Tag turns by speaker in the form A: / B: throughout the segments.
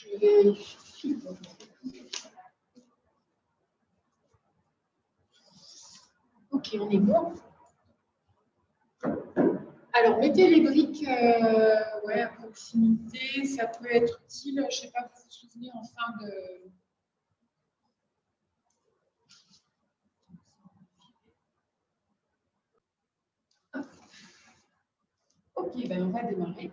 A: Je vérifie. Ok, on est bon. Alors, mettez les briques ouais, à proximité. Ça peut être utile, je ne sais pas, vous vous souvenez en fin de... Ok, ben on va démarrer.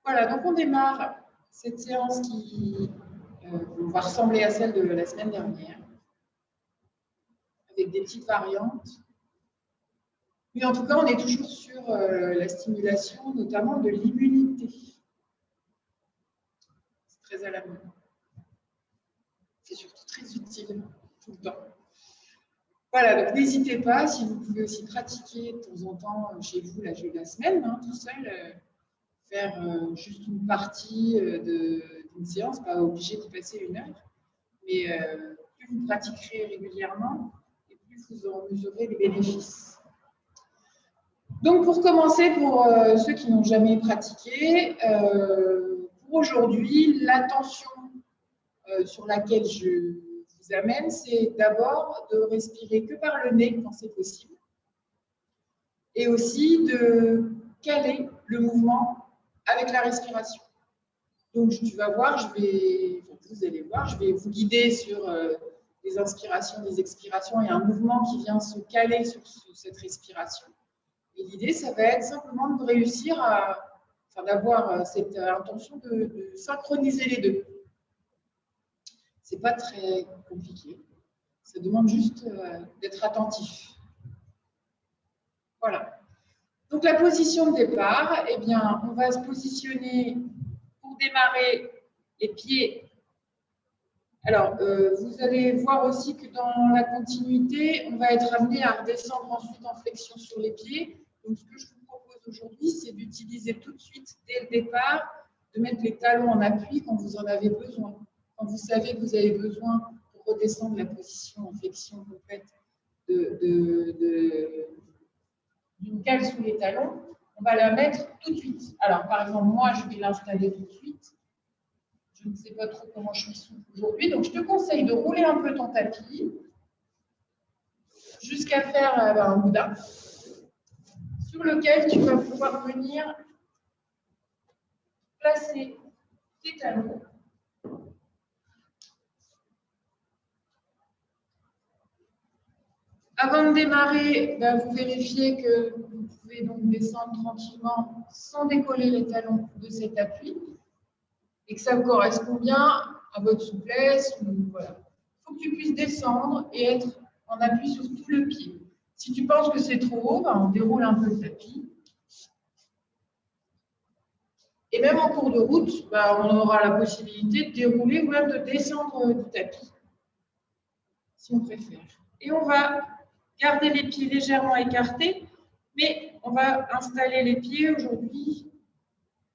A: Voilà, donc on démarre cette séance qui va ressembler à celle de la semaine dernière, avec des petites variantes. Mais en tout cas, on est toujours sur la stimulation, notamment de l'immunité. C'est très à la mode. C'est surtout très utile tout le temps. Voilà, donc n'hésitez pas, si vous pouvez aussi pratiquer de temps en temps chez vous la jeu de la semaine, hein, tout seul, faire juste une partie d'une séance, pas obligé d'y passer 1 heure. Mais plus vous pratiquerez régulièrement, et plus vous en mesurerez les bénéfices. Donc, pour commencer, pour ceux qui n'ont jamais pratiqué, pour aujourd'hui, l'attention sur laquelle je vous amène, c'est d'abord de respirer que par le nez quand c'est possible, et aussi de caler le mouvement avec la respiration. Donc, tu vas voir, vous allez voir, je vais vous guider sur des inspirations, des expirations et un mouvement qui vient se caler sur cette respiration. Et l'idée, ça va être simplement de réussir d'avoir cette intention de synchroniser les deux. C'est pas très compliqué. Ça demande juste d'être attentif. Voilà. Donc, la position de départ, eh bien, on va se positionner pour démarrer les pieds. Alors, vous allez voir aussi que dans la continuité, on va être amené à redescendre ensuite en flexion sur les pieds. Donc, ce que je vous propose aujourd'hui, c'est d'utiliser tout de suite, dès le départ, de mettre les talons en appui quand vous en avez besoin. Quand vous savez que vous avez besoin pour redescendre la position en flexion complète d'une cale sous les talons, on va la mettre tout de suite. Alors, par exemple, moi, je vais l'installer tout de suite. Je ne sais pas trop comment je suis souple aujourd'hui, donc je te conseille de rouler un peu ton tapis jusqu'à faire un boudin sur lequel tu vas pouvoir venir placer tes talons. Avant de démarrer, vous vérifiez que vous pouvez donc descendre tranquillement sans décoller les talons de cet appui et que ça vous correspond bien à votre souplesse. Voilà. Il faut que tu puisses descendre et être en appui sur tout le pied. Si tu penses que c'est trop haut, on déroule un peu le tapis. Et même en cours de route, on aura la possibilité de dérouler ou même de descendre du tapis, si on préfère. Et on va garder les pieds légèrement écartés, mais on va installer les pieds aujourd'hui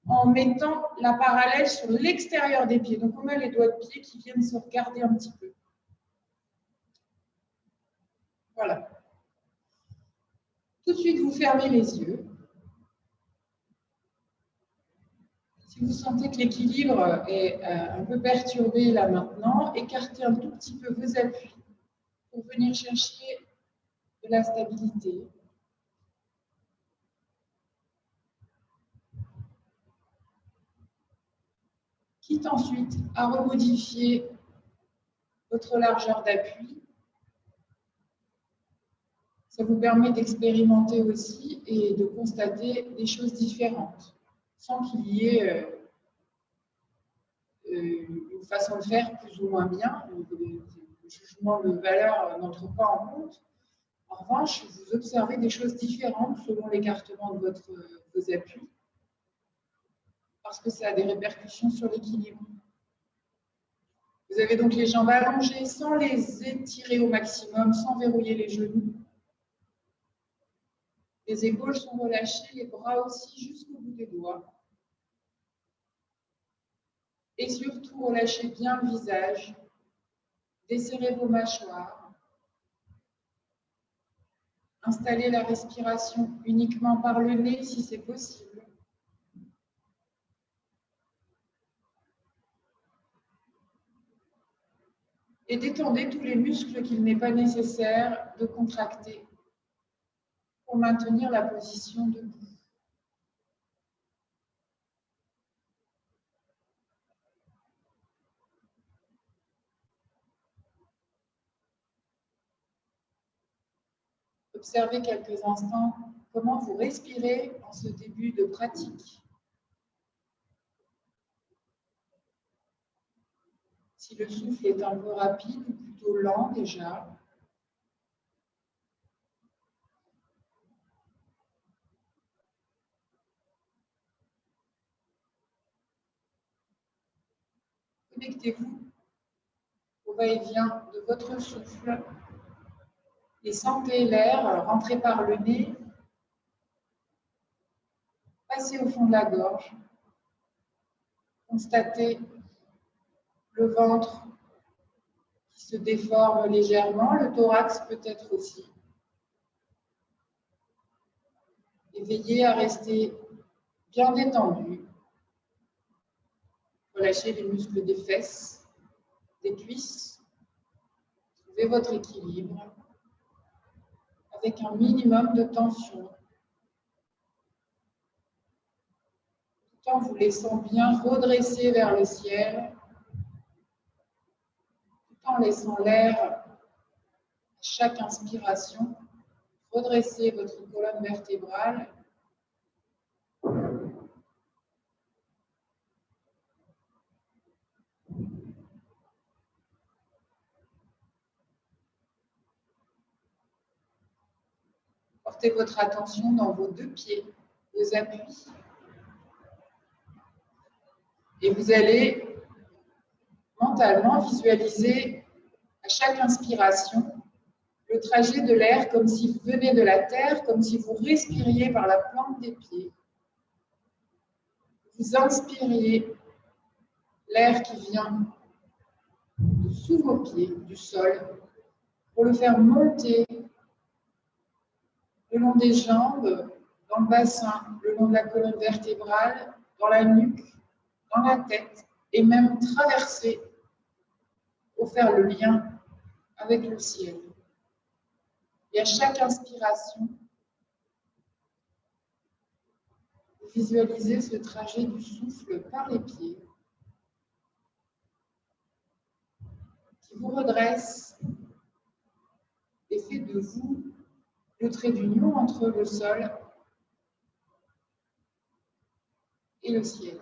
A: en mettant la parallèle sur l'extérieur des pieds. Donc, on a les doigts de pied qui viennent se regarder un petit peu. Voilà. Tout de suite, vous fermez les yeux. Si vous sentez que l'équilibre est un peu perturbé là maintenant, écartez un tout petit peu vos appuis pour venir chercher de la stabilité. Quitte ensuite à remodifier votre largeur d'appui. Ça vous permet d'expérimenter aussi et de constater des choses différentes, sans qu'il y ait une façon de faire plus ou moins bien. Le jugement de valeur n'entre pas en compte. En revanche, vous observez des choses différentes selon l'écartement de vos appuis, parce que ça a des répercussions sur l'équilibre. Vous avez donc les jambes allongées sans les étirer au maximum, sans verrouiller les genoux. Les épaules sont relâchées, les bras aussi jusqu'au bout des doigts. Et surtout, relâchez bien le visage. Desserrez vos mâchoires. Installez la respiration uniquement par le nez si c'est possible. Et détendez tous les muscles qu'il n'est pas nécessaire de contracter pour maintenir la position debout. Observez quelques instants comment vous respirez en ce début de pratique. Si le souffle est un peu rapide ou plutôt lent déjà. Connectez-vous au va-et-vient de votre souffle et sentez l'air rentrer par le nez, passer au fond de la gorge. Constatez le ventre qui se déforme légèrement, le thorax peut-être aussi. Et veillez à rester bien détendu. Relâchez les muscles des fesses, des cuisses. Trouvez votre équilibre avec un minimum de tension, tout en vous laissant bien redresser vers le ciel, tout en laissant l'air à chaque inspiration redresser votre colonne vertébrale. Portez votre attention dans vos deux pieds, vos appuis. Et vous allez mentalement visualiser à chaque inspiration le trajet de l'air comme s'il venait de la terre, comme si vous respiriez par la plante des pieds. Vous inspiriez l'air qui vient de sous vos pieds, du sol, pour le faire monter le long des jambes, dans le bassin, le long de la colonne vertébrale, dans la nuque, dans la tête, et même traverser pour faire le lien avec le ciel. Et à chaque inspiration, vous visualisez ce trajet du souffle par les pieds qui vous redresse et fait de vous le trait d'union entre le sol et le ciel.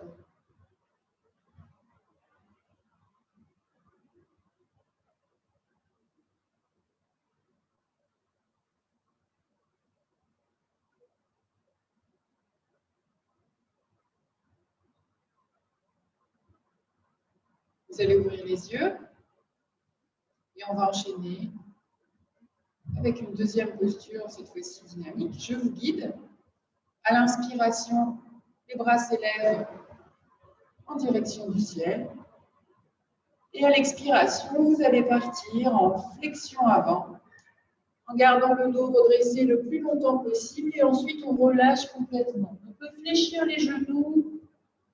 A: Vous allez ouvrir les yeux et on va enchaîner avec une deuxième posture, cette fois-ci dynamique. Je vous guide. À l'inspiration, les bras s'élèvent en direction du ciel. Et à l'expiration, vous allez partir en flexion avant, en gardant le dos redressé le plus longtemps possible. Et ensuite, on relâche complètement. On peut fléchir les genoux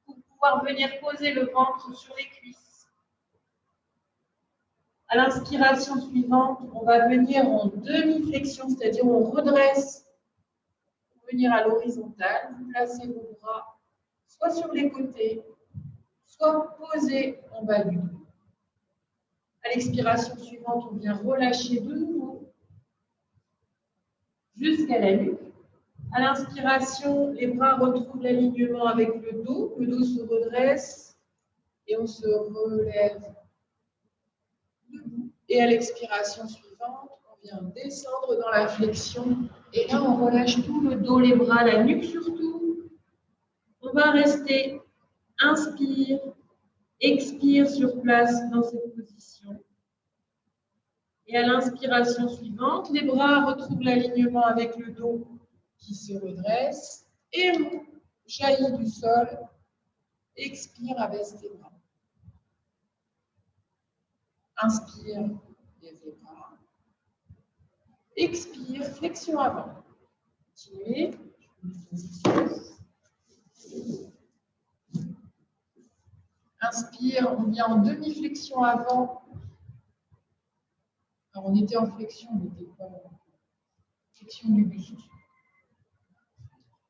A: pour pouvoir venir poser le ventre sur les cuisses. À l'inspiration suivante, on va venir en demi-flexion, c'est-à-dire on redresse pour venir à l'horizontale. Vous placez vos bras soit sur les côtés, soit posés en bas du dos. À l'expiration suivante, on vient relâcher de nouveau jusqu'à la nuque. À l'inspiration, les bras retrouvent l'alignement avec le dos se redresse et on se relève debout. Et à l'expiration suivante, on vient descendre dans la flexion et là, on relâche tout le dos, les bras, la nuque surtout. On va rester, inspire, expire sur place dans cette position. Et à l'inspiration suivante, les bras retrouvent l'alignement avec le dos qui se redresse et on jaillit du sol. Expire, abaisse tes bras. Inspire, lève les bras. Expire, flexion avant. Continuez. Inspire, on vient en demi-flexion avant. Alors, on était en flexion, on n'était pas en flexion du buste.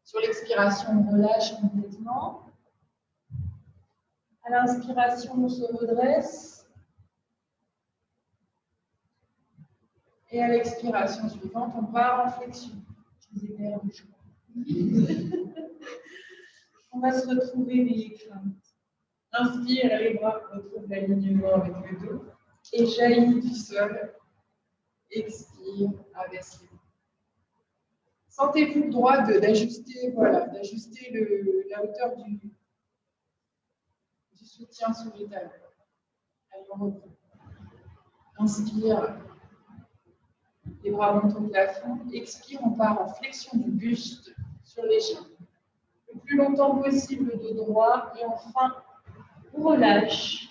A: Sur l'expiration, on relâche complètement. À l'inspiration, on se redresse. Et à l'expiration suivante, on part en flexion. Je vous ai perdu, je crois. On va se retrouver les crânes. Inspire, les bras retrouvent l'alignement avec le dos. Et jaillit du sol. Expire, abaisse les bras. Sentez-vous le droit d'ajuster la hauteur du soutien sur les talons. Allez, on reprend. Inspire, les bras montent au plafond. Expire, on part en flexion du buste sur les jambes. Le plus longtemps possible de droit. Et enfin, on relâche.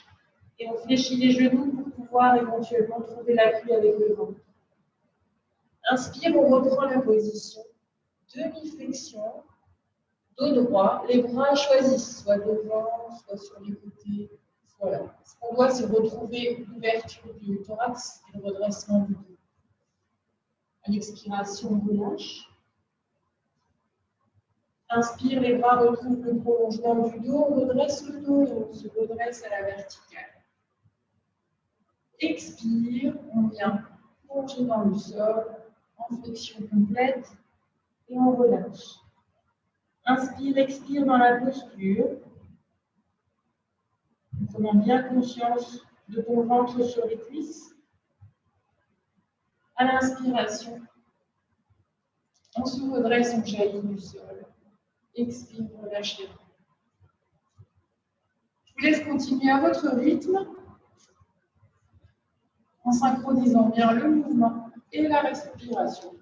A: Et on fléchit les genoux pour pouvoir éventuellement trouver l'appui avec le ventre. Inspire, on reprend la position. Demi-flexion. Dos droit, les bras choisissent, soit devant, soit sur les côtés. Voilà. Ce qu'on doit, c'est retrouver l'ouverture du thorax et le redressement du dos. À l'expiration, on relâche. Inspire, les bras retrouvent le prolongement du dos, on redresse le dos et on se redresse à la verticale. Expire, on vient plonger dans le sol, en flexion complète et on relâche. Inspire, expire dans la posture. En prenant bien conscience de ton ventre sur les cuisses. À l'inspiration, on se redresse, on jaillit du sol. Expire, relâche les bras. Je vous laisse continuer à votre rythme en synchronisant bien le mouvement et la respiration.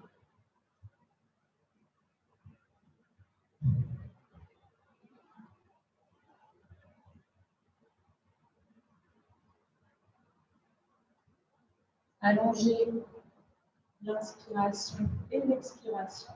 A: Allongez l'inspiration et l'expiration.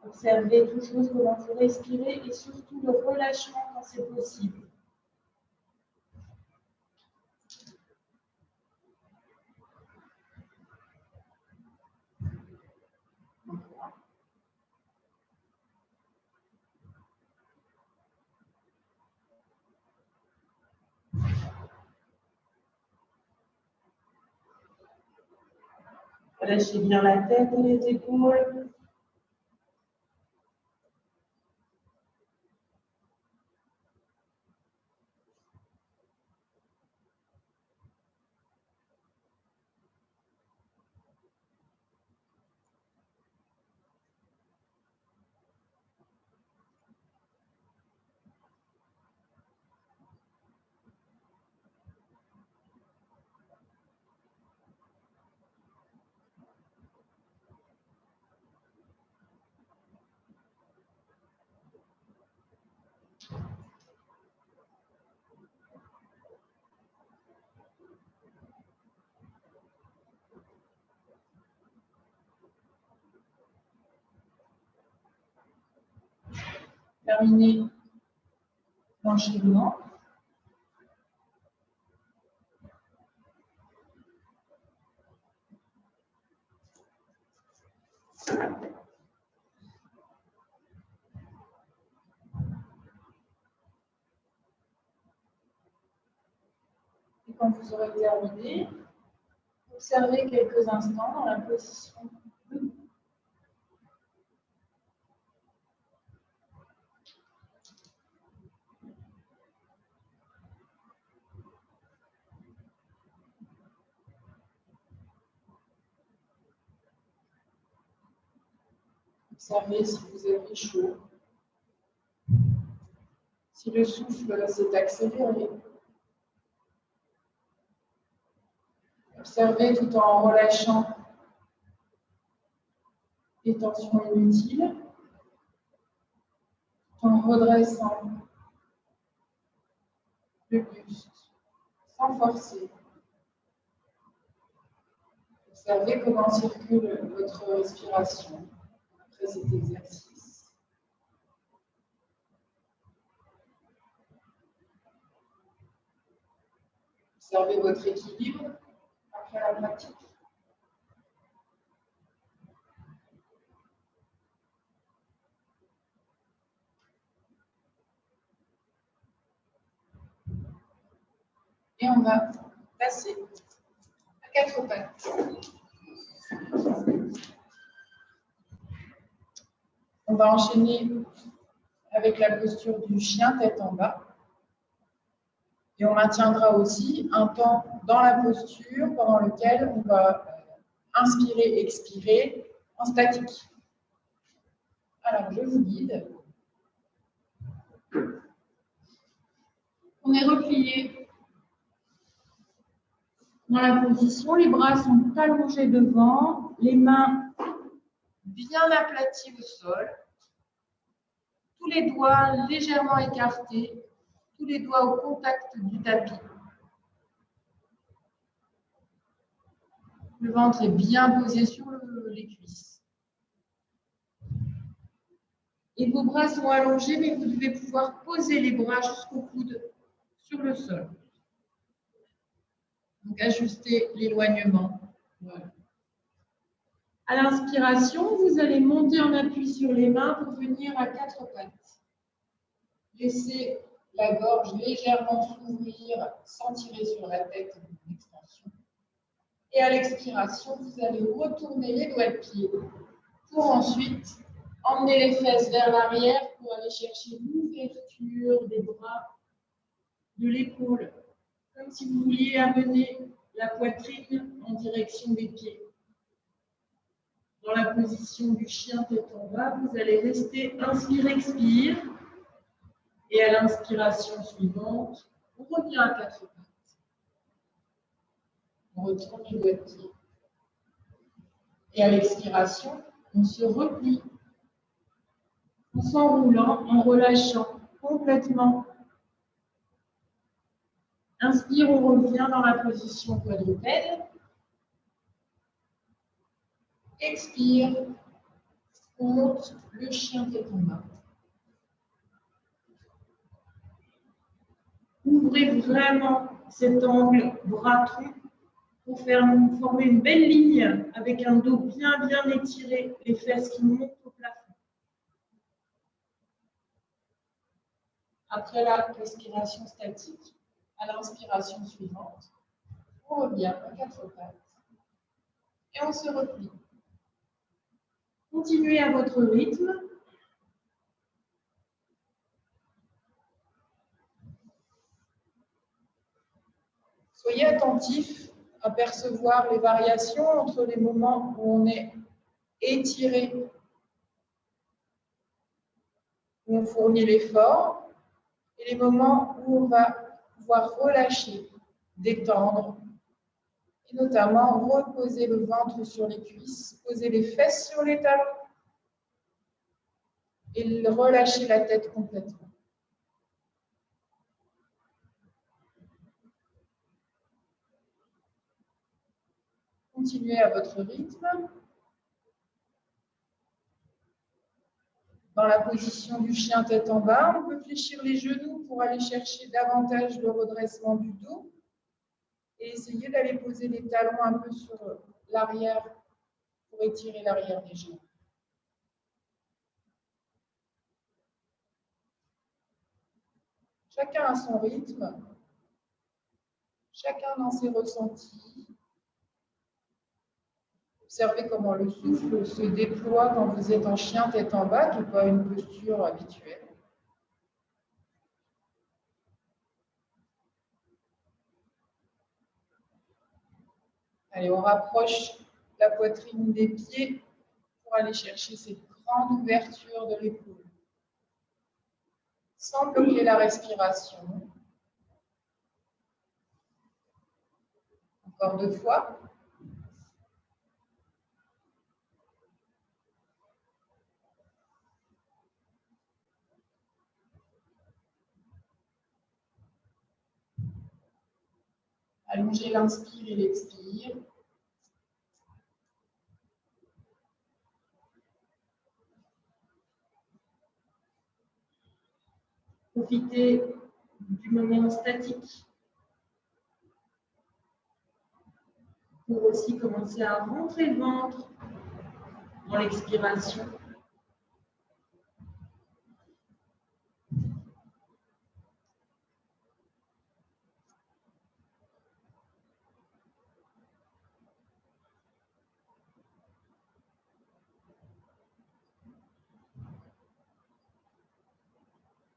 A: Observez toujours comment vous respirez et surtout le relâchement quand c'est possible. Relâchez bien la tête et les épaules. Terminez l'enchaînement. Et quand vous aurez terminé, observez quelques instants dans la position debout. Observez si vous avez chaud, si le souffle s'est accéléré. Observez tout en relâchant les tensions inutiles, en redressant le buste sans forcer. Observez comment circule votre respiration après cet exercice. Observez votre équilibre après la pratique. Et on va passer à 4 pattes. On va enchaîner avec la posture du chien tête en bas. Et on maintiendra aussi un temps dans la posture pendant lequel on va inspirer, expirer en statique. Alors, je vous guide. On est replié dans la position. Les bras sont allongés devant, les mains bien aplaties au sol. Tous les doigts légèrement écartés, tous les doigts au contact du tapis. Le ventre est bien posé sur les cuisses. Et vos bras sont allongés, mais vous devez pouvoir poser les bras jusqu'au coude sur le sol. Donc, ajustez l'éloignement. Voilà. À l'inspiration, vous allez monter en appui sur les mains pour venir à 4 pattes. Laissez la gorge légèrement s'ouvrir sans tirer sur la tête en extension. Et à l'expiration, vous allez retourner les doigts de pied pour ensuite emmener les fesses vers l'arrière pour aller chercher l'ouverture des bras, de l'épaule, comme si vous vouliez amener la poitrine en direction des pieds. Dans la position du chien tête en bas, vous allez rester inspire-expire. Et à l'inspiration suivante, on revient à 4 pattes. On retourne les doigts de pied. Et à l'expiration, on se replie en s'enroulant, en relâchant complètement. Inspire, on revient dans la position quadrupède. Expire, on monte le chien tête en bas. Ouvrez vraiment cet angle bras-tronc pour former une belle ligne avec un dos bien étiré, les fesses qui montent au plafond. Après la respiration statique, à l'inspiration suivante, on revient à 4 pattes et on se replie. Continuez à votre rythme. Soyez attentifs à percevoir les variations entre les moments où on est étiré, où on fournit l'effort, et les moments où on va pouvoir relâcher, détendre, et notamment reposer le ventre sur les cuisses, poser les fesses sur les talons et relâcher la tête complètement. Continuez à votre rythme. Dans la position du chien tête en bas, on peut fléchir les genoux pour aller chercher davantage le redressement du dos et essayer d'aller poser les talons un peu sur l'arrière pour étirer l'arrière des jambes. Chacun a son rythme, chacun dans ses ressentis. Observez comment le souffle se déploie quand vous êtes en chien tête en bas, qui n'est pas une posture habituelle. Allez, on rapproche la poitrine des pieds pour aller chercher cette grande ouverture de l'épaule. Sans bloquer la respiration. Encore 2 fois. Allongez l'inspire et l'expire. Profitez du moment statique pour aussi commencer à rentrer le ventre dans l'expiration.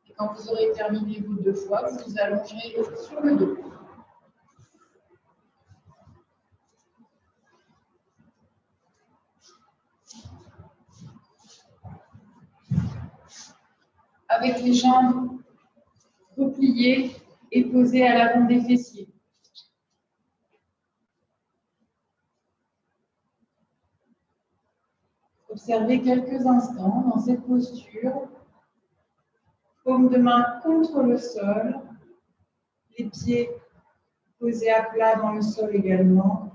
A: Et quand vous aurez terminé vos 2 fois, vous vous allongerez sur le dos. Avec les jambes repliées et posées à l'avant des fessiers. Observez quelques instants dans cette posture, paume de main contre le sol, les pieds posés à plat dans le sol également.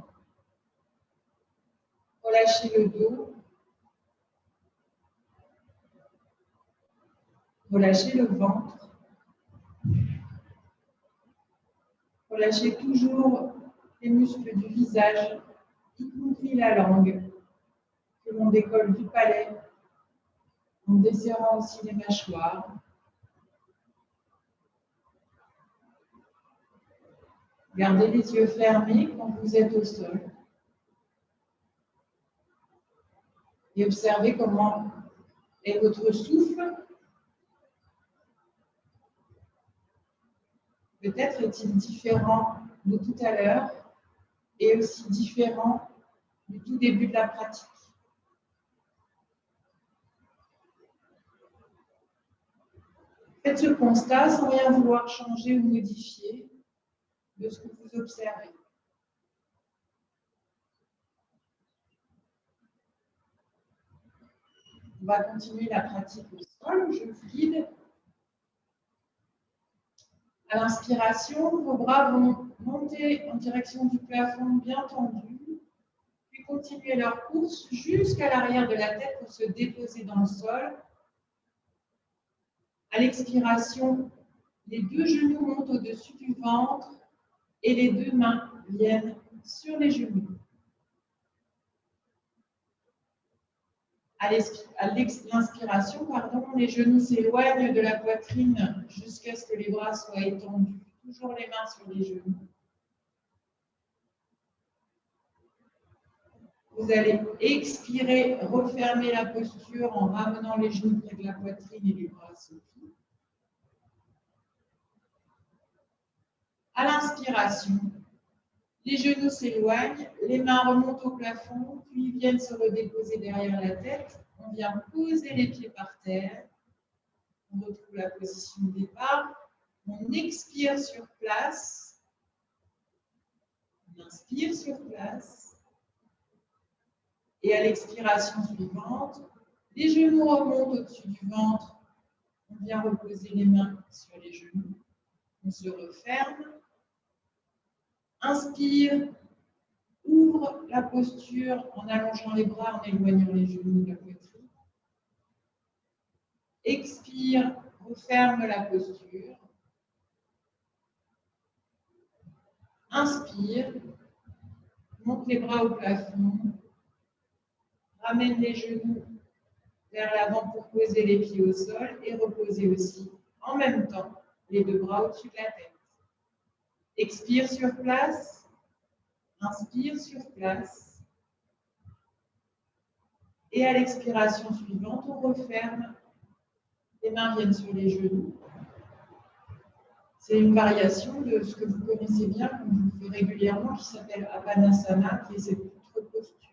A: Relâchez le dos. Relâchez le ventre. Relâchez toujours les muscles du visage, y compris la langue, que l'on décolle du palais, en desserrant aussi les mâchoires. Gardez les yeux fermés quand vous êtes au sol. Et observez comment est votre souffle. Peut-être est-il différent de tout à l'heure et aussi différent du tout début de la pratique. Faites ce constat sans rien vouloir changer ou modifier de ce que vous observez. On va continuer la pratique au sol. Je vous guide. À l'inspiration, vos bras vont monter en direction du plafond bien tendu, puis continuer leur course jusqu'à l'arrière de la tête pour se déposer dans le sol. À l'expiration, les 2 genoux montent au-dessus du ventre et les 2 mains viennent sur les genoux. À l'inspiration, les genoux s'éloignent de la poitrine jusqu'à ce que les bras soient étendus. Toujours les mains sur les genoux. Vous allez expirer, refermer la posture en ramenant les genoux près de la poitrine et les bras assouplis. À l'inspiration, les genoux s'éloignent, les mains remontent au plafond, puis viennent se redéposer derrière la tête. On vient poser les pieds par terre. On retrouve la position de départ. On expire sur place. On inspire sur place. Et à l'expiration suivante, les genoux remontent au-dessus du ventre. On vient reposer les mains sur les genoux. On se referme. Inspire, ouvre la posture en allongeant les bras, en éloignant les genoux de la poitrine. Expire, referme la posture. Inspire, monte les bras au plafond. Ramène les genoux vers l'avant pour poser les pieds au sol et reposer aussi en même temps les 2 bras au-dessus de la tête. Expire sur place. Inspire sur place. Et à l'expiration suivante, on referme. Les mains viennent sur les genoux. C'est une variation de ce que vous connaissez bien, qu'on vous fait régulièrement, qui s'appelle Apanasana, qui est cette autre posture.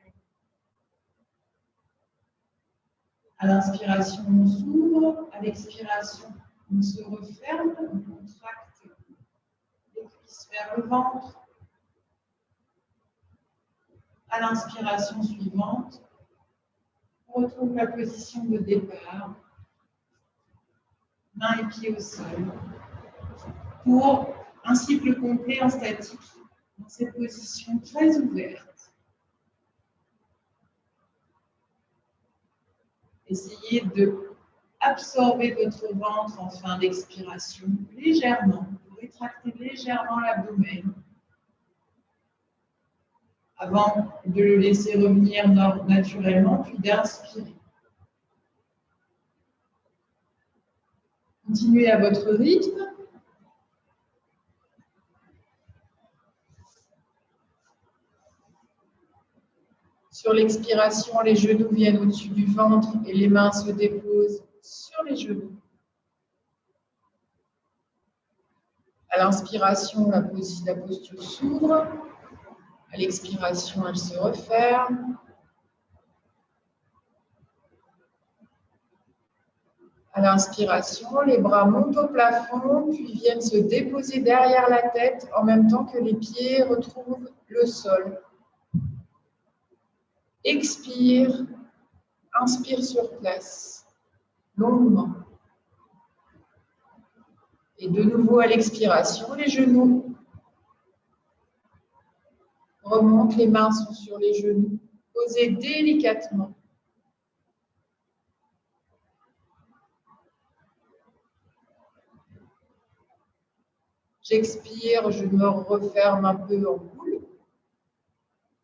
A: À l'inspiration, on s'ouvre. À l'expiration, on se referme. On contracte les cuisses vers le ventre. À l'inspiration suivante, on retrouve la position de départ. Mains et pieds au sol. Pour un cycle complet en statique dans cette position très ouverte. Essayez de absorber votre ventre en fin d'expiration légèrement. Vous rétractez légèrement l'abdomen avant de le laisser revenir naturellement, puis d'inspirer. Continuez à votre rythme. Sur l'expiration, les genoux viennent au-dessus du ventre et les mains se déposent sur les genoux. À l'inspiration, la posture s'ouvre. À l'expiration, elle se referme. À l'inspiration, les bras montent au plafond, puis viennent se déposer derrière la tête en même temps que les pieds retrouvent le sol. Expire, inspire sur place, longuement. Et de nouveau à l'expiration, les genoux remontent, les mains sont sur les genoux, posées délicatement. J'expire, je me referme un peu en boule.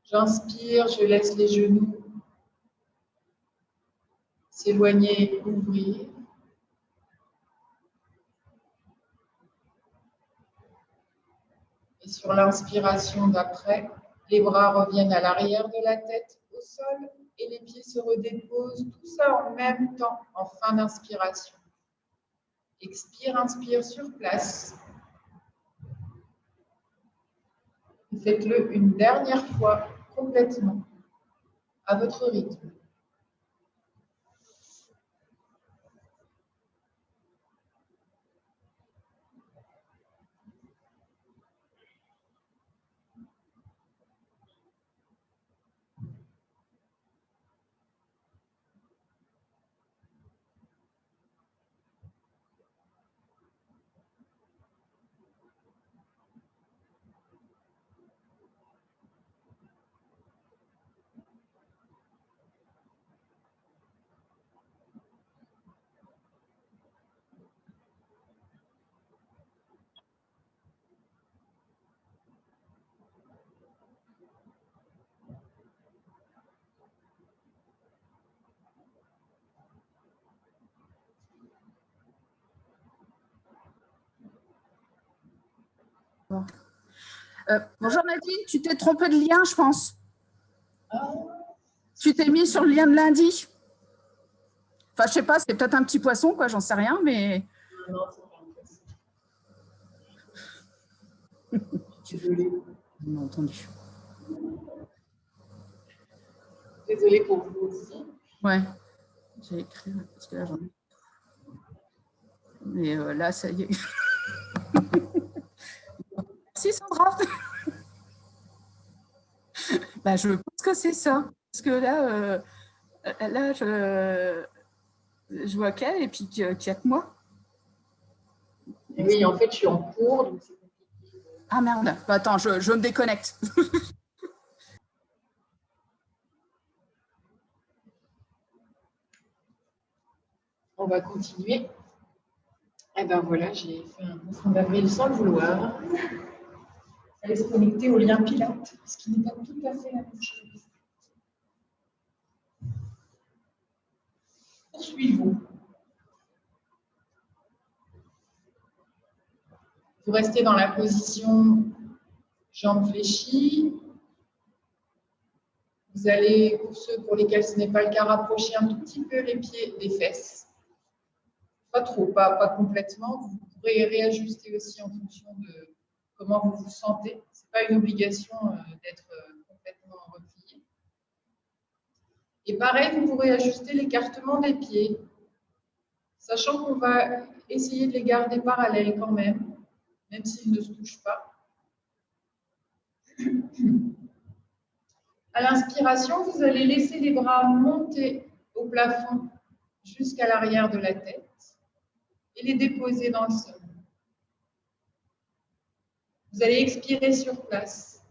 A: J'inspire, je laisse les genoux s'éloigner, ouvrir. Et sur l'inspiration d'après, les bras reviennent à l'arrière de la tête, au sol, et les pieds se redéposent, tout ça en même temps, en fin d'inspiration. Expire, inspire sur place. Faites-le une dernière fois, complètement, à votre rythme.
B: Bonjour Nadine, tu t'es trompée de lien, je pense. Tu t'es mis sur le lien de lundi. Enfin, je sais pas, c'est peut-être un petit poisson, quoi, j'en sais rien, mais.
A: Non, c'est pas un poisson. Désolée.
B: On a entendu.
A: Désolée pour vous aussi.
B: Ouais, j'ai écrit, parce que là, j'en ai. Mais là, ça y est. Merci Sandra. Bah, je pense que c'est ça. Parce que là, je vois qu'elle et puis qu'il n'y a que moi.
A: Oui, en fait, je suis en cours, donc c'est compliqué.
B: Ah merde, bah, attends, je me déconnecte.
A: On va continuer. Et ben voilà, j'ai fait un mouvement d'avril sans le vouloir. Allez se connecter au lien Pilates, ce qui n'est pas tout à fait la même chose. Poursuivons. Vous restez dans la position jambes fléchies. Vous allez, pour ceux pour lesquels ce n'est pas le cas, rapprocher un tout petit peu les pieds des fesses. Pas trop, pas complètement. Vous pourrez réajuster aussi en fonction de comment vous vous sentez. Ce n'est pas une obligation d'être complètement replié. Et pareil, vous pourrez ajuster l'écartement des pieds, sachant qu'on va essayer de les garder parallèles quand même s'ils ne se touchent pas. À l'inspiration, vous allez laisser les bras monter au plafond jusqu'à l'arrière de la tête et les déposer dans le sol. Vous allez expirer sur place.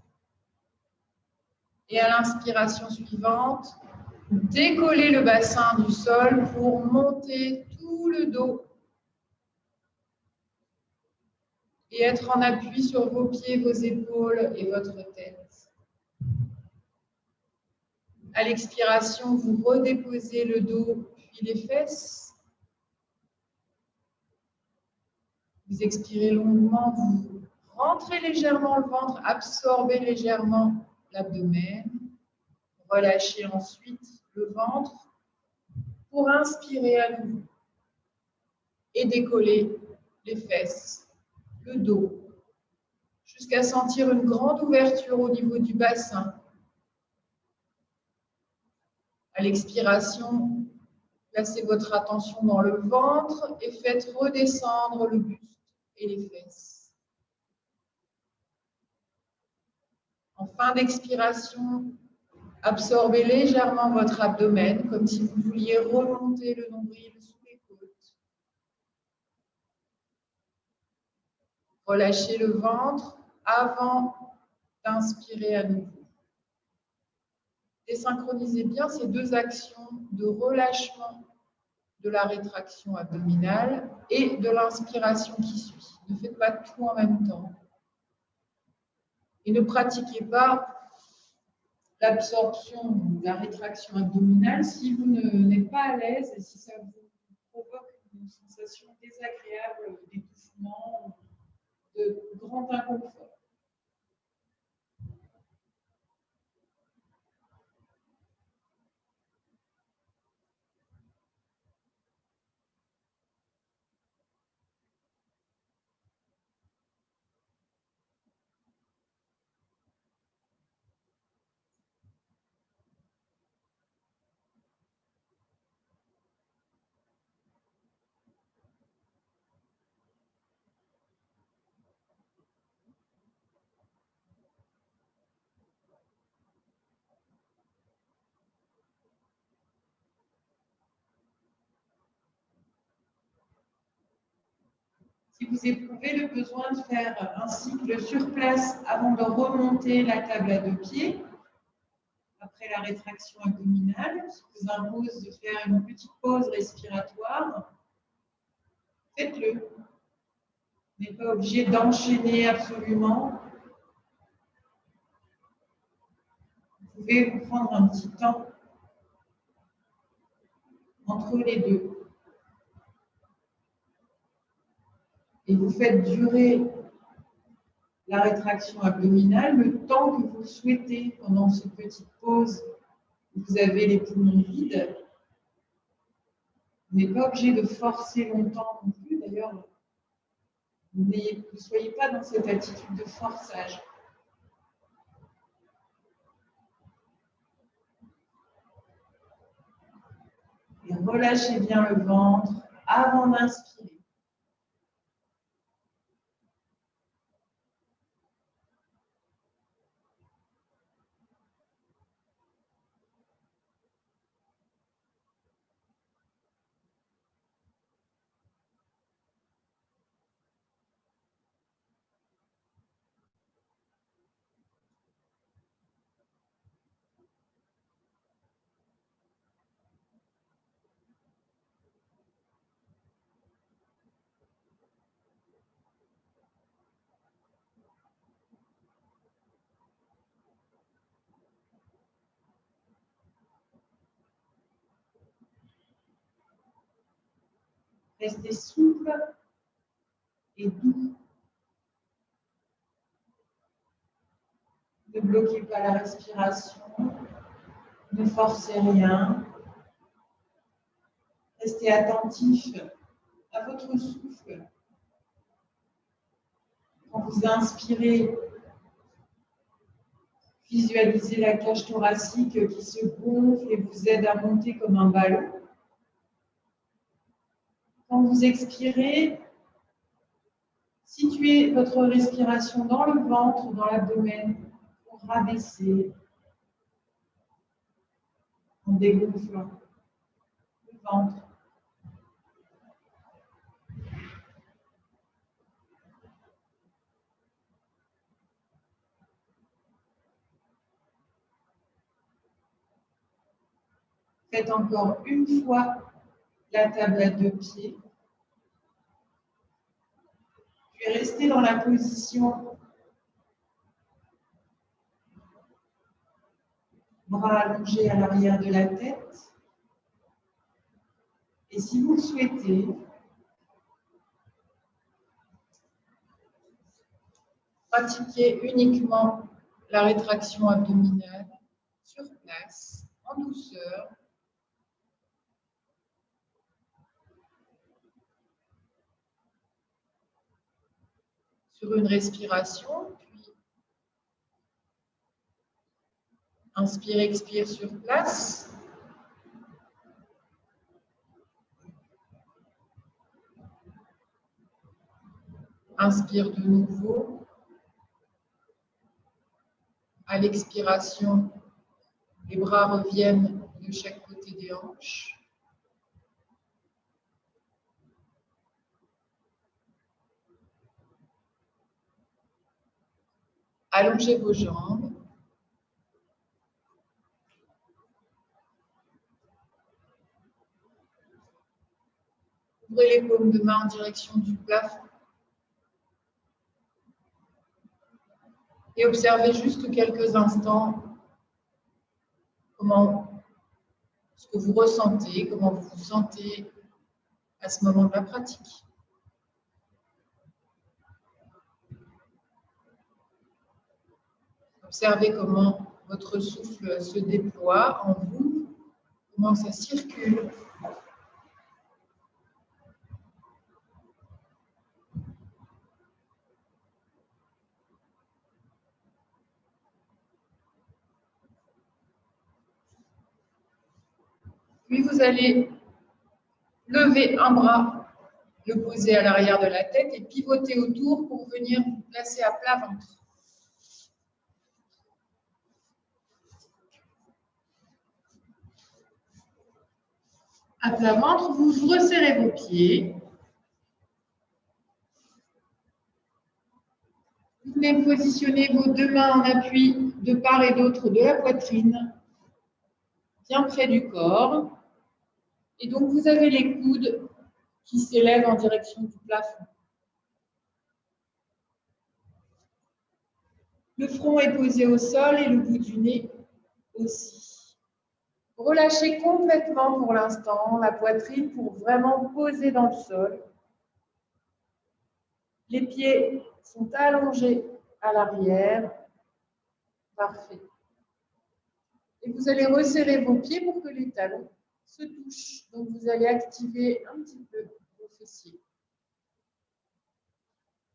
A: Et à l'inspiration suivante, décollez le bassin du sol pour monter tout le dos et être en appui sur vos pieds, vos épaules et votre tête. À l'expiration, vous redéposez le dos puis les fesses. Vous expirez longuement, vous rentrez légèrement le ventre, absorbez légèrement l'abdomen. Relâchez ensuite le ventre pour inspirer à nouveau et décoller les fesses, le dos, jusqu'à sentir une grande ouverture au niveau du bassin. À l'expiration, placez votre attention dans le ventre et faites redescendre le buste et les fesses. En fin d'expiration, absorbez légèrement votre abdomen, comme si vous vouliez remonter le nombril sous les côtes. Relâchez le ventre avant d'inspirer à nouveau. Désynchronisez bien ces deux actions de relâchement de la rétraction abdominale et de l'inspiration qui suit. Ne faites pas tout en même temps. Et ne pratiquez pas l'absorption ou la rétraction abdominale si vous n'êtes pas à l'aise et si ça vous provoque une sensation désagréable d'étouffement, de grand inconfort. Si vous éprouvez le besoin de faire un cycle sur place avant de remonter la table à deux pieds, après la rétraction abdominale, qui vous impose de faire une petite pause respiratoire, faites-le. Vous n'êtes pas obligé d'enchaîner absolument. Vous pouvez vous prendre un petit temps entre les deux. Et vous faites durer la rétraction abdominale le temps que vous souhaitez pendant cette petite pause où vous avez les poumons vides. Vous n'êtes pas obligé de forcer longtemps non plus. D'ailleurs, vous ne soyez pas dans cette attitude de forçage. Et relâchez bien le ventre avant d'inspirer. Restez souple et doux. Ne bloquez pas la respiration. Ne forcez rien. Restez attentif à votre souffle. Quand vous inspirez, visualisez la cage thoracique qui se gonfle et vous aide à monter comme un ballon. Quand vous expirez, situez votre respiration dans le ventre, dans l'abdomen, pour rabaisser en dégonflant le ventre. Faites encore une fois la table à 2 pieds. Puis restez dans la position bras allongés à l'arrière de la tête. Et si vous le souhaitez, pratiquez uniquement la rétraction abdominale sur place, en douceur. Sur une respiration, puis inspire, expire sur place. Inspire de nouveau. À l'expiration, les bras reviennent de chaque côté des hanches. Allongez vos jambes. Ouvrez les paumes de main en direction du plafond. Et observez juste quelques instants ce que vous ressentez, comment vous vous sentez à ce moment de la pratique. Observez comment votre souffle se déploie en vous, comment ça circule. Puis vous allez lever un bras, le poser à l'arrière de la tête et pivoter autour pour venir vous placer à plat ventre. À plat ventre, vous resserrez vos pieds. Vous venez positionner vos deux mains en appui de part et d'autre de la poitrine, bien près du corps. Et donc, vous avez les coudes qui s'élèvent en direction du plafond. Le front est posé au sol et le bout du nez aussi. Relâchez complètement pour l'instant la poitrine pour vraiment poser dans le sol. Les pieds sont allongés à l'arrière. Parfait. Et vous allez resserrer vos pieds pour que les talons se touchent. Donc, vous allez activer un petit peu vos fessiers.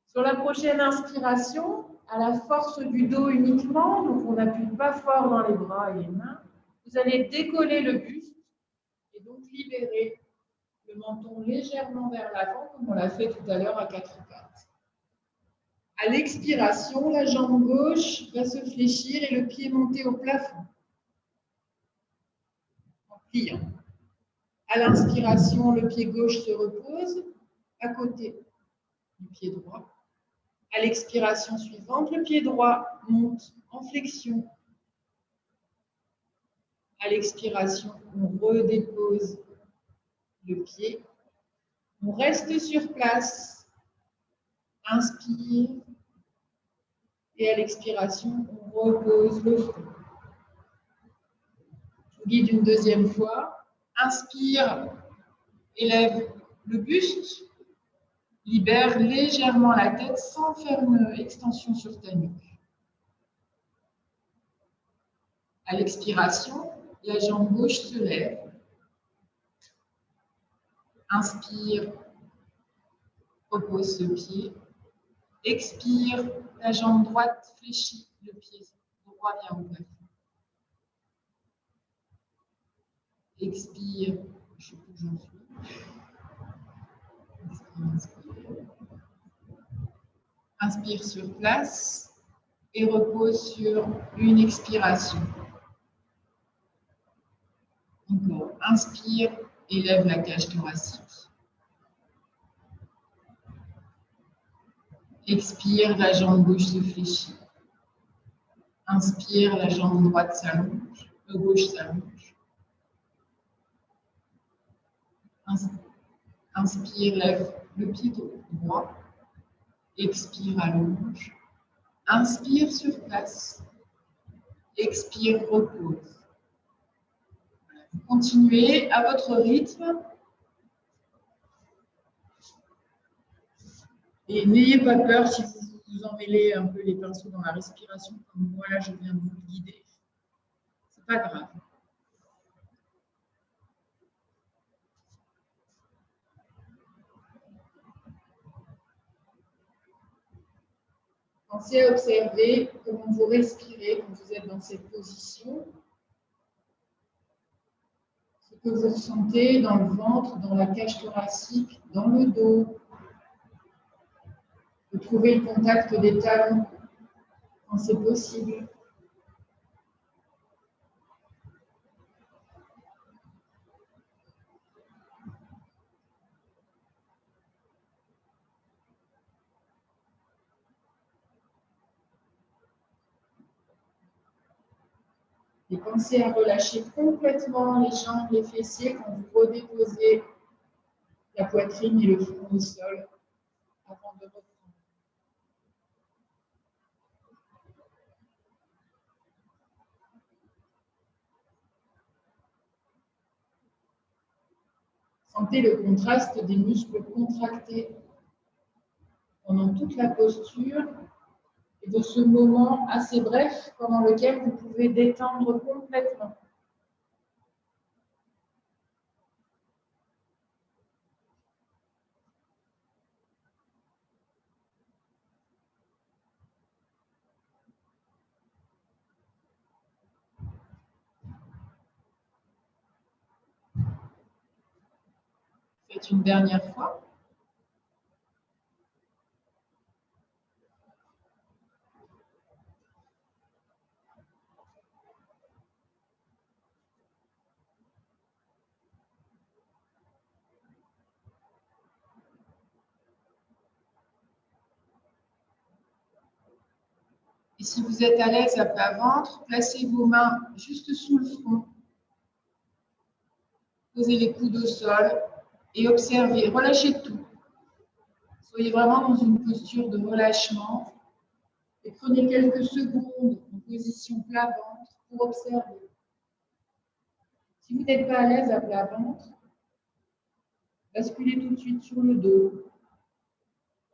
A: Sur la prochaine inspiration, à la force du dos uniquement, donc on n'appuie pas fort dans les bras et les mains, vous allez décoller le buste et donc libérer le menton légèrement vers l'avant, comme on l'a fait tout à l'heure à quatre pattes. À l'expiration, la jambe gauche va se fléchir et le pied monter au plafond, en pliant. À l'inspiration, le pied gauche se repose à côté du pied droit. À l'expiration suivante, le pied droit monte en flexion. À l'expiration, on redépose le pied. On reste sur place. Inspire. Et à l'expiration, on repose le front. Je vous guide une deuxième fois. Inspire, élève le buste. Libère légèrement la tête sans faire une extension sur ta nuque. À l'expiration, la jambe gauche se lève. Inspire, repose ce pied. Expire, la jambe droite fléchit, le pied droit vient au plafond. Expire, je sais plus où j'en suis. Inspire, inspire. Inspire sur place et repose sur une expiration. Encore, inspire, élève la cage thoracique. Expire, la jambe gauche se fléchit. Inspire, la jambe droite s'allonge, gauche s'allonge. Inspire, lève le pied droit. Expire, allonge. Inspire sur place. Expire, repose. Continuez à votre rythme. Et n'ayez pas peur si vous vous emmêlez un peu les pinceaux dans la respiration, comme moi là je viens de vous guider. C'est pas grave. Pensez à observer comment vous respirez quand vous êtes dans cette position. Ce que vous ressentez dans le ventre, dans la cage thoracique, dans le dos. Vous trouvez le contact des talons quand c'est possible. Et pensez à relâcher complètement les jambes, les fessiers quand vous redéposez la poitrine et le front au sol avant de reprendre. Sentez le contraste des muscles contractés pendant toute la posture et de ce moment assez bref pendant lequel vous pouvez détendre complètement. Faites une dernière fois. Et si vous êtes à l'aise à plat ventre, placez vos mains juste sous le front. Posez les coudes au sol et observez. Relâchez tout. Soyez vraiment dans une posture de relâchement. Et prenez quelques secondes en position plat ventre pour observer. Si vous n'êtes pas à l'aise à plat ventre, basculez tout de suite sur le dos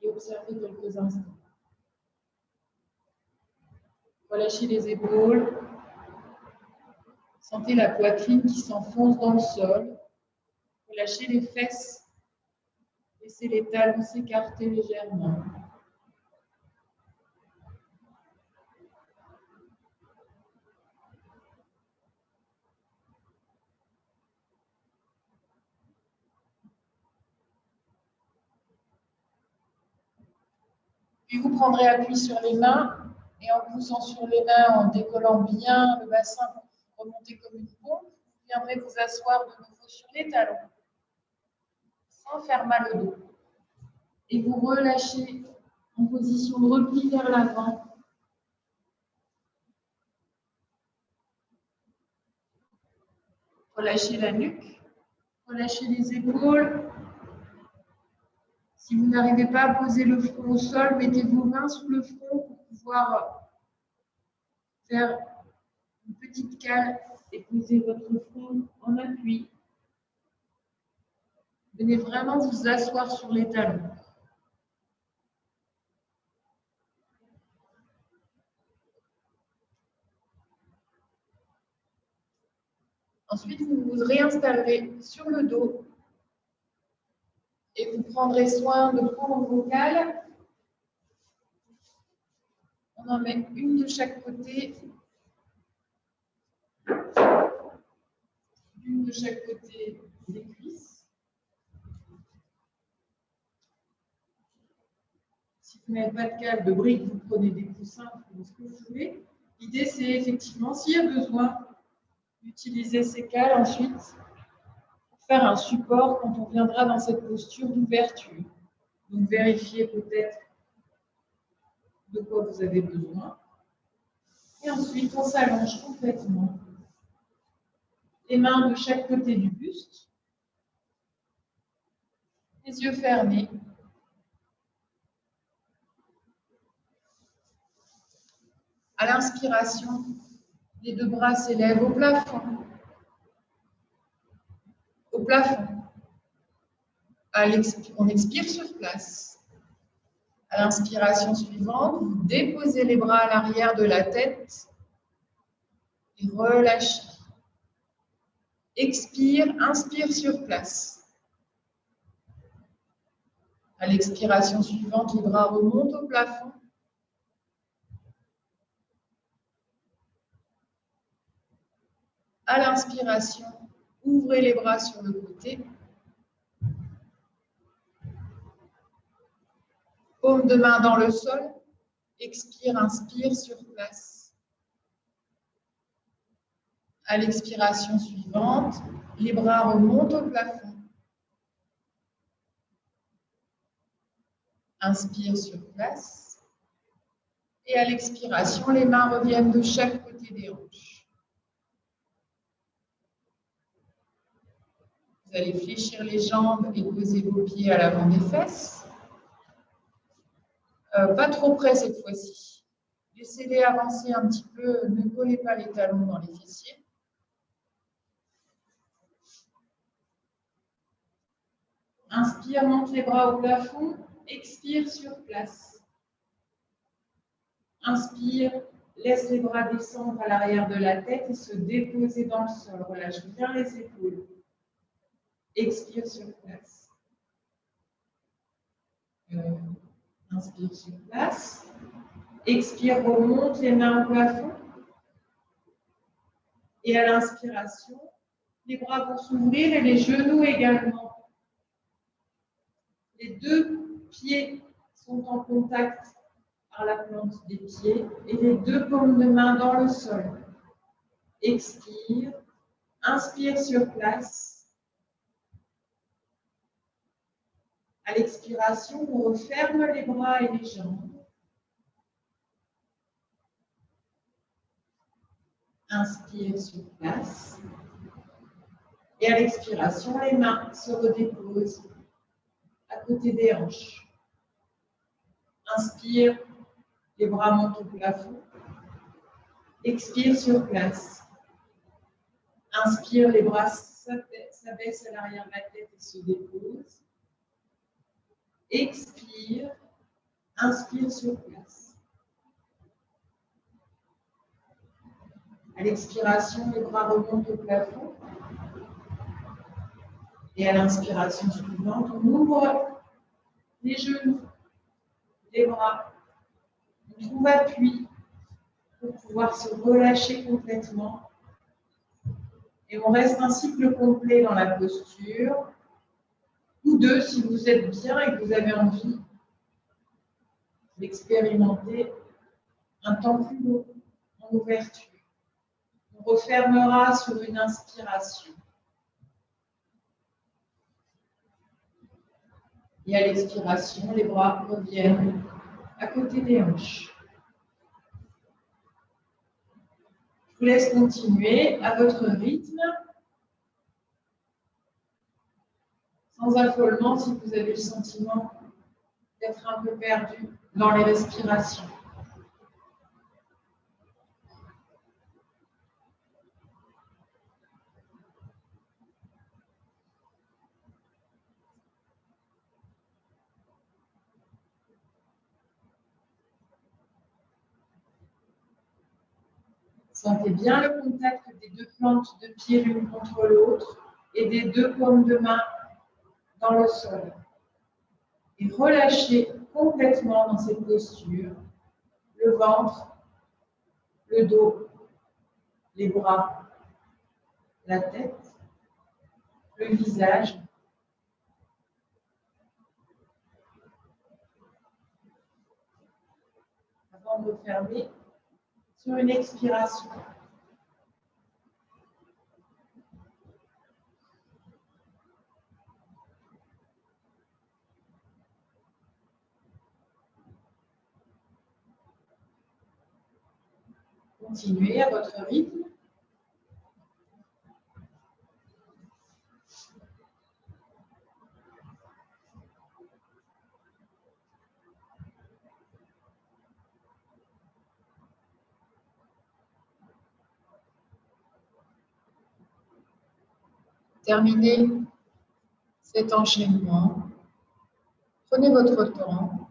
A: et observez quelques instants. Relâchez les épaules. Sentez la poitrine qui s'enfonce dans le sol. Relâchez les fesses. Laissez les talons s'écarter légèrement. Puis vous prendrez appui sur les mains et en poussant sur les mains, en décollant bien le bassin pour remonter comme une pompe, vous viendrez vous asseoir de nouveau sur les talons sans faire mal au dos. Et vous relâchez en position de repli vers l'avant. Relâchez la nuque, relâchez les épaules. Si vous n'arrivez pas à poser le front au sol, mettez vos mains sous le front pour pouvoir faire une petite cale et poser votre front en appui. Venez vraiment vous asseoir sur les talons. Ensuite, vous vous réinstallerez sur le dos et vous prendrez soin de prendre vos cales. On en met une de chaque côté. Une de chaque côté des cuisses. Si vous n'avez pas de cale, de briques, vous prenez des coussins, vous faites ce que vous voulez. L'idée, c'est effectivement, s'il y a besoin, d'utiliser ces cales ensuite pour faire un support quand on viendra dans cette posture d'ouverture. Donc, vérifiez peut-être de quoi vous avez besoin. Et ensuite, on s'allonge complètement. Les mains de chaque côté du buste. Les yeux fermés. À l'inspiration, les deux bras s'élèvent au plafond. Au plafond. On expire sur place. À l'inspiration suivante, vous déposez les bras à l'arrière de la tête et relâchez. Expire, inspire sur place. À l'expiration suivante, les bras remontent au plafond. À l'inspiration, ouvrez les bras sur le côté. Paume de main dans le sol. Expire, inspire sur place. À l'expiration suivante, les bras remontent au plafond. Inspire sur place. Et à l'expiration, les mains reviennent de chaque côté des hanches. Vous allez fléchir les jambes et poser vos pieds à l'avant des fesses. Pas trop près cette fois-ci. Laissez-les avancer un petit peu, ne collez pas les talons dans les fessiers. Inspire, monte les bras au plafond. Expire sur place. Inspire, laisse les bras descendre à l'arrière de la tête et se déposer dans le sol. Relâche bien les épaules. Expire sur place. Inspire sur place. Expire, remonte les mains au plafond. Et à l'inspiration, les bras vont s'ouvrir et les genoux également. Les deux pieds sont en contact par la plante des pieds et les deux paumes de main dans le sol. Expire, inspire sur place. À l'expiration, on referme les bras et les jambes. Inspire sur place. Et à l'expiration, les mains se redéposent à côté des hanches. Inspire, les bras montent au plafond. Expire sur place. Inspire, les bras s'abaissent à l'arrière de la tête et se déposent. Expire, inspire sur place. À l'expiration, les bras remontent au plafond. Et à l'inspiration suivante, on ouvre les genoux, les bras. On trouve appui pour pouvoir se relâcher complètement. Et on reste un cycle complet dans la posture. Ou deux, si vous êtes bien et que vous avez envie d'expérimenter un temps plus long en ouverture. On refermera sur une inspiration. Et à l'expiration, les bras reviennent à côté des hanches. Je vous laisse continuer à votre rythme, sans affolement si vous avez le sentiment d'être un peu perdu dans les respirations. Sentez bien le contact des deux plantes de pied l'une contre l'autre et des deux paumes de main dans le sol. Et relâchez complètement dans cette posture le ventre, le dos, les bras, la tête, le visage. Avant de refermer sur une expiration. Continuez à votre rythme. terminer cet enchaînement, prenez votre temps.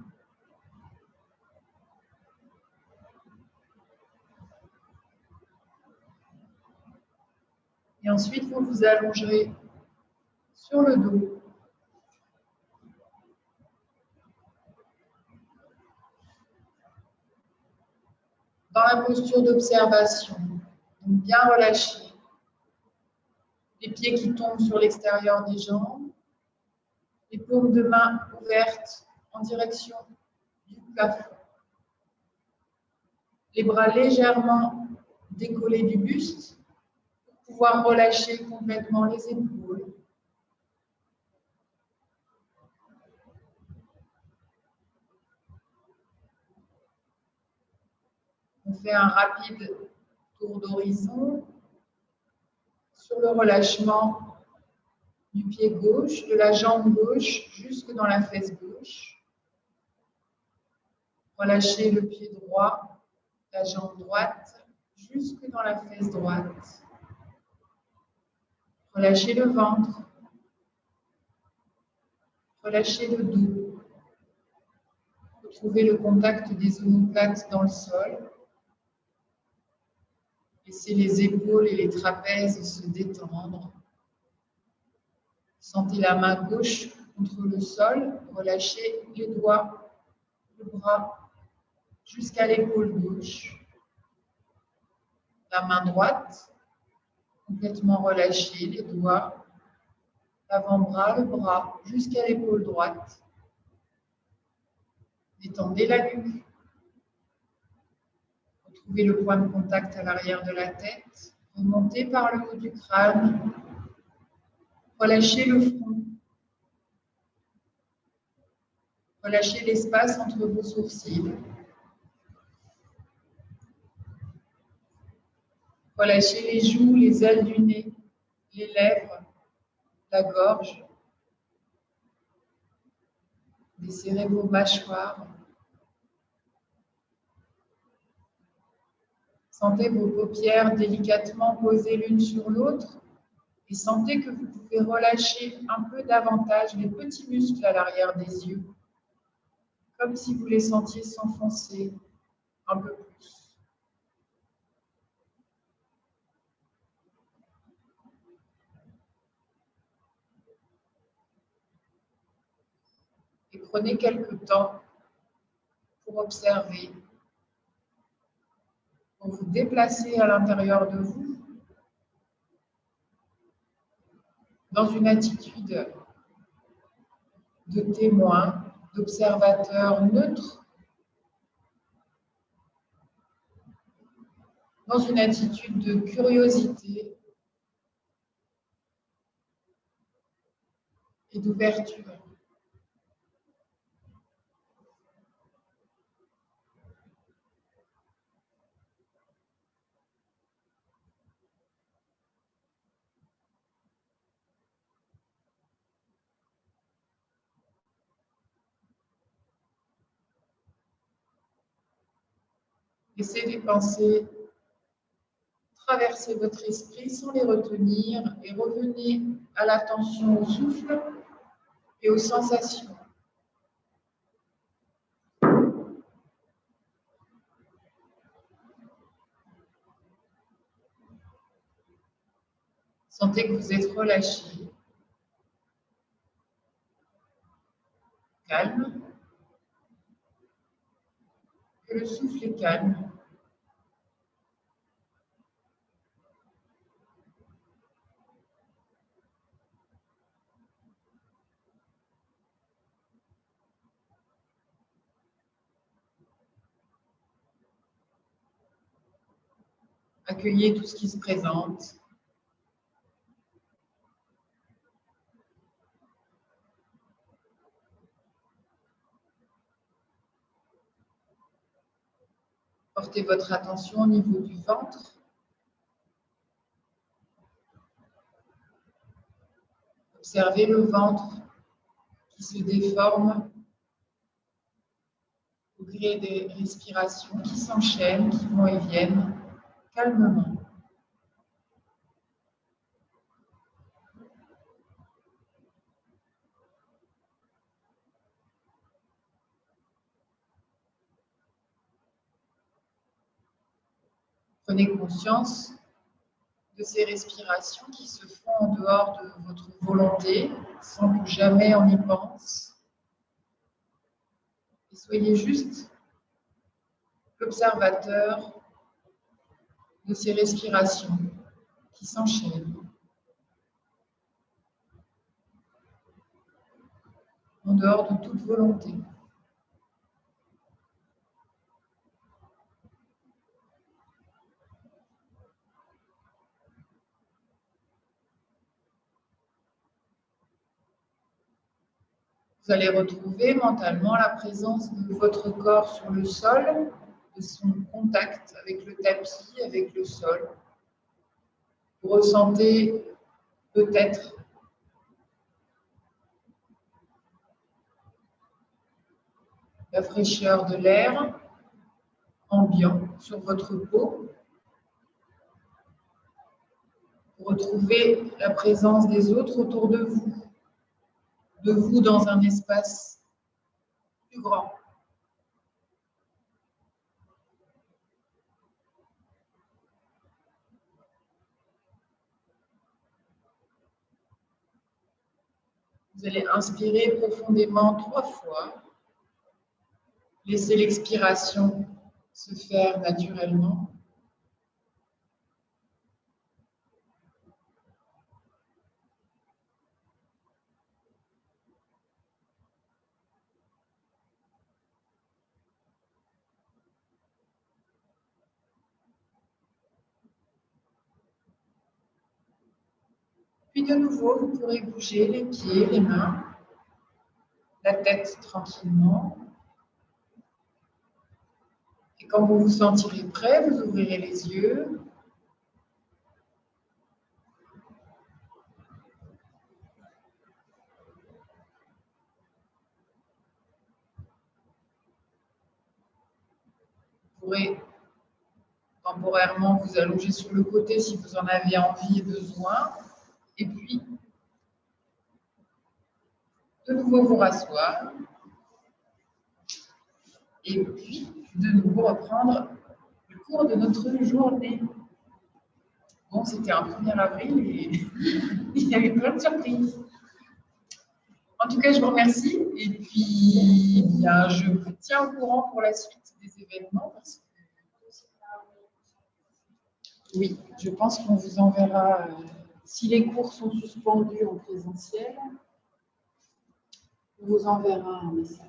A: Et ensuite, vous vous allongerez sur le dos. Dans la posture d'observation, donc bien relâché. Les pieds qui tombent sur l'extérieur des jambes, les paumes de main ouvertes en direction du plafond. Les bras légèrement décollés du buste pour pouvoir relâcher complètement les épaules. On fait un rapide tour d'horizon sur le relâchement du pied gauche, de la jambe gauche jusque dans la fesse gauche. Relâchez le pied droit, la jambe droite jusque dans la fesse droite. Relâchez le ventre. Relâchez le dos. Retrouvez le contact des omoplates dans le sol. Laissez les épaules et les trapèzes se détendre. Sentez la main gauche contre le sol. Relâchez les doigts, le bras, jusqu'à l'épaule gauche. La main droite, complètement relâchée, les doigts, l'avant-bras, le bras, jusqu'à l'épaule droite. Détendez la nuque. Retrouvez le point de contact à l'arrière de la tête. Remontez par le haut du crâne. Relâchez le front. Relâchez l'espace entre vos sourcils. Relâchez les joues, les ailes du nez, les lèvres, la gorge. Desserrez vos mâchoires. Sentez vos paupières délicatement posées l'une sur l'autre et sentez que vous pouvez relâcher un peu davantage les petits muscles à l'arrière des yeux, comme si vous les sentiez s'enfoncer un peu plus. Et prenez quelques temps pour observer, pour vous déplacer à l'intérieur de vous dans une attitude de témoin, d'observateur neutre, dans une attitude de curiosité et d'ouverture. Laissez les pensées traverser votre esprit sans les retenir et revenez à l'attention au souffle et aux sensations. Sentez que vous êtes relâché, calme, que le souffle est calme. Accueillez tout ce qui se présente. Portez votre attention au niveau du ventre. Observez le ventre qui se déforme au gré des respirations qui s'enchaînent, qui vont et viennent calmement. Prenez conscience de ces respirations qui se font en dehors de votre volonté, sans que jamais on y pense. Et soyez juste l'observateur de ces respirations qui s'enchaînent en dehors de toute volonté. Vous allez retrouver mentalement la présence de votre corps sur le sol, de son contact avec le tapis, avec le sol. Vous ressentez peut-être la fraîcheur de l'air ambiant sur votre peau. Vous retrouvez la présence des autres autour de vous dans un espace plus grand. Vous allez inspirer profondément 3 fois. Laissez l'expiration se faire naturellement. Puis de nouveau, vous pourrez bouger les pieds, les mains, la tête tranquillement. Et quand vous vous sentirez prêt, vous ouvrirez les yeux. Vous pourrez temporairement vous allonger sur le côté si vous en avez envie et besoin. Et puis, de nouveau vous rasseoir. Et puis, de nouveau reprendre le cours de notre journée. Bon, c'était un 1er avril et il y avait plein de surprises. En tout cas, je vous remercie. Et puis, bien, je vous tiens au courant pour la suite des événements. Parce que, oui, je pense qu'on vous enverra, si les cours sont suspendus en présentiel, on vous enverra un message.